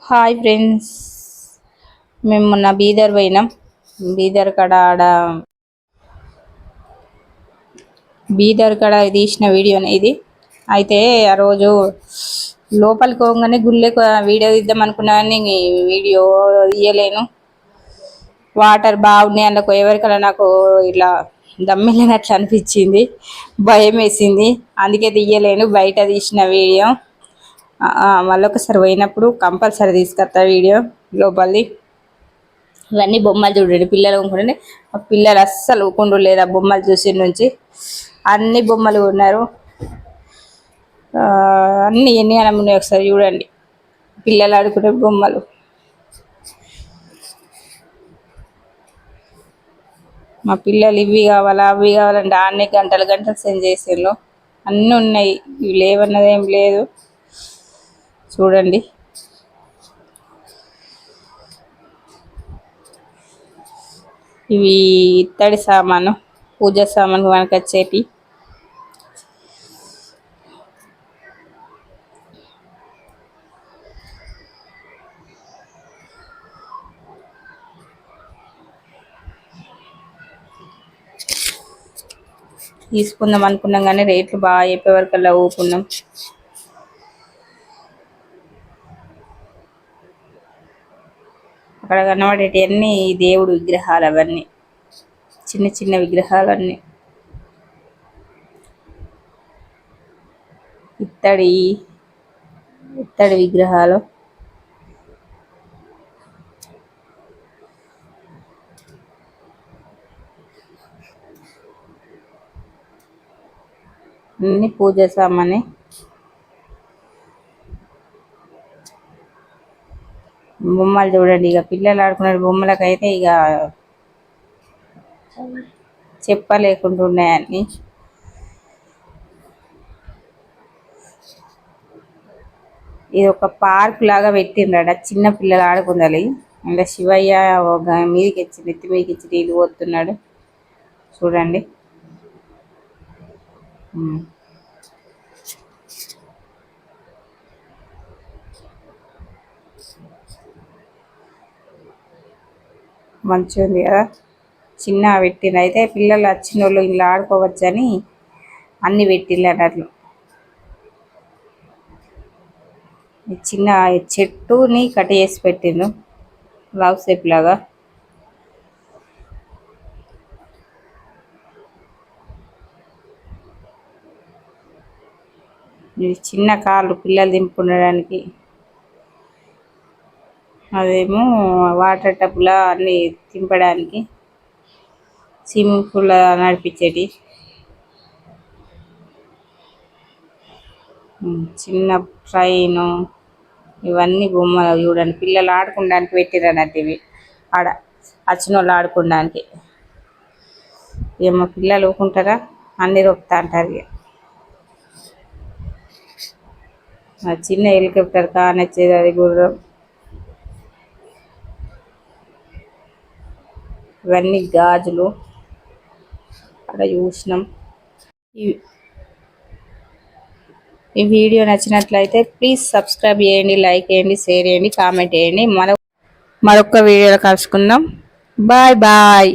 Hi friends, మేము మొన్న బీదర్ పోయినాం. బీదర్ కడ తీసిన వీడియోనే ఇది. అయితే ఆ రోజు లోపలికి పోగానే గుళ్ళే వీడియో తీద్దాం అనుకున్నా కానీ వీడియో తీయలేను. వాటర్ బాగున్నాయి అందులో ఎవరికైనా నాకు ఇట్లా దమ్మిళ్ళనట్లు అనిపించింది, భయం వేసింది. అందుకే తీయలేను, బయట తీసిన వీడియో. మళ్ళొకసారి పోయినప్పుడు కంపల్సరీ తీసుకొస్తా వీడియో లోపలిది. ఇవన్నీ బొమ్మలు చూడండి, పిల్లలు ఊరుకుంటే ఆ పిల్లలు అస్సలు ఊకుండ్రు లేదు ఆ బొమ్మలు చూసి నుంచి. అన్ని బొమ్మలు ఉన్నారు, అన్ని ఎన్ని అనం ఉన్నాయి ఒకసారి చూడండి. పిల్లలు ఆడుకునే బొమ్మలు. మా పిల్లలు ఇవి కావాలా అవి కావాలంటే ఆన్నే గంటలు గంటలు సెండ్ చేసేళ్ళు. అన్నీ ఉన్నాయి, ఇవి లేవన్నది ఏం లేదు. చూడండి, ఇవి ఇత్తడి సామాను, పూజ సామాను మనకు వచ్చేటి. తీసుకుందాం అనుకున్నాం కానీ రేట్లు బాగా చెప్పే వరకల్లా ఊకున్నాం. అక్కడ కనబడేటి అన్నీ దేవుడు విగ్రహాలు, అవన్నీ చిన్న చిన్న విగ్రహాలు, అన్నీ ఇత్తడి విగ్రహాలు. అన్ని పూజ సామానే. బొమ్మలు చూడండి, ఇక పిల్లలు ఆడుకునే బొమ్మలకైతే ఇక చెప్పలేకుండా ఉన్నాయన్నీ. ఇది ఒక పార్క్ లాగా పెట్టిండ్రట, చిన్న పిల్లలు ఆడుకుందాలి. ఇంకా శివయ్య మీదకి వచ్చి నెత్తి మీదకి వచ్చి నీళ్ళు పోతున్నాడు చూడండి. మంచిగా ఉంది కదా, చిన్న పెట్టిండ్రు. అయితే పిల్లలు వచ్చిన వాళ్ళు ఇలా ఆడుకోవచ్చని అన్ని పెట్టిండ్రు అన్నట్లు. చిన్న చెట్టుని కట్ చేసి పెట్టిండ్రు లవ్ షేప్ లాగా. ఇది చిన్న కాళ్ళు పిల్లలు దింపుకోవడానికి. అదేమో వాటర్ టబ్లా అన్ని తింపడానికి, స్విమ్మింగ్ పూల్ నడిపించేటి. చిన్న ట్రైను, ఇవన్నీ బొమ్మలు చూడండి, పిల్లలు ఆడుకోవడానికి పెట్టిర్రు అన్నట్టు. ఇవి ఆడ వచ్చిన వాళ్ళు ఆడుకోవడానికి. ఏమో పిల్లలు ఊరుకుంటారా, అన్ని రొక్కుతా అంటారు. ఇక చిన్న హెలికాప్టర్ కానొచ్చేది, అది గుర్రం. ఇవన్నీ గాజులు అక్కడ చూసినాం. ఈ వీడియో నచ్చినట్లయితే ప్లీజ్ సబ్స్క్రైబ్ చేయండి, లైక్ చేయండి, షేర్ చేయండి, కామెంట్ చేయండి. మరొక వీడియోలో కలుసుకుందాం. Bye bye.